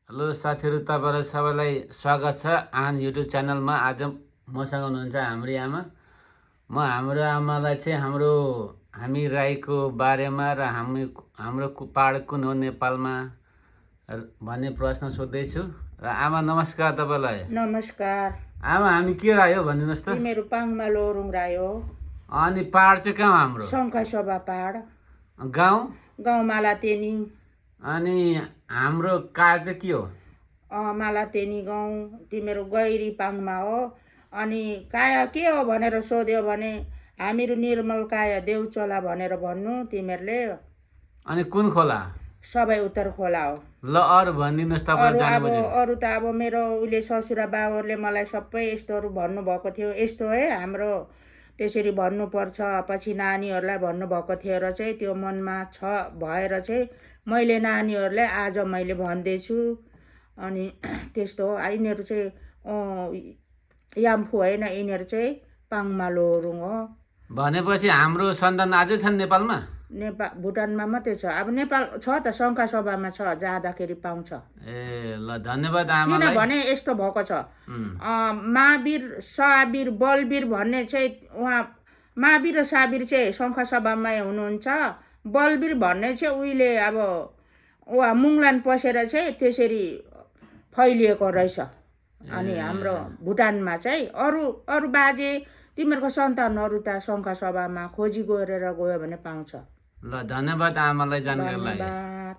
Hello साथीहरू, तपाईँहरू सबैलाई स्वागत छ आन युट्युब च्यानलमा। आज मसँग हुनुहुन्छ हाम्रो आमा। म हाम्रो आमालाई चाहिँ हामी राईको बारेमा र हाम्रो पहाड कुन हो नेपालमा भन्ने प्रश्न सोध्दैछु। र आमा नमस्कार तपाईँलाई। नमस्कार। आमा हामी के राई हो भनिदिनुहोस् त। मेरो पाङमा लोरुङ राई हो। अनि पहाड चाहिँ कहाँ हाम्रो? शङ्खसभा पहाड। गाउँ मालातेनी। अनि हाम्रो काड चाहिँ के हो? मालातेनी गाउँ। तिमीहरू गैरी पाङमा हो। अनि काया के हो भनेर सोध्यो भने हामीहरू निर्मल काया देउचोला भनेर भन्नु तिमीहरूले। अनि कुन खोला? सबै उत्तर खोला हो। ल अरू भनिदिनुहोस् तपाईँ। अरू त अब मेरो उहिले ससुरा बाबुहरूले मलाई सबै यस्तोहरू भन्नुभएको थियो। यस्तो है हाम्रो त्यसरी भन्नुपर्छ, पछि नानीहरूलाई भन्नुभएको थियो र चाहिँ त्यो मनमा छ भएर चाहिँ मैले नानीहरूलाई आज मैले भन्दैछु। अनि त्यस्तो हो। यिनीहरू चाहिँ याम्फू होइन, यिनीहरू चाहिँ पाङमा लोरुङ हो। भनेपछि हाम्रो सन्तान अझै छन् नेपालमा? भुटानमा मात्रै छ। अब नेपाल छ त, शङ्खसभामा छ, जाँदाखेरि पाउँछ। ए ल धन्यवाद आमालाई। किनभने यस्तो भएको छ, महावीर सावीर बलवीर भन्ने चाहिँ उहाँ महावीर र सावीर चाहिँ शङ्खसभामै हुनुहुन्छ। बलवीर भन्ने चाहिँ उहिले अब उहाँ मुङलान पसेर चाहिँ त्यसरी फैलिएको रहेछ। अनि हाम्रो भुटानमा चाहिँ अरू बाजे तिमीहरूको सन्तानहरू त शङ्खसभामा खोजी गरेर गयो भने पाउँछ। ल धन्यवाद आमालाई जानकारीलाई। धन्यवाद।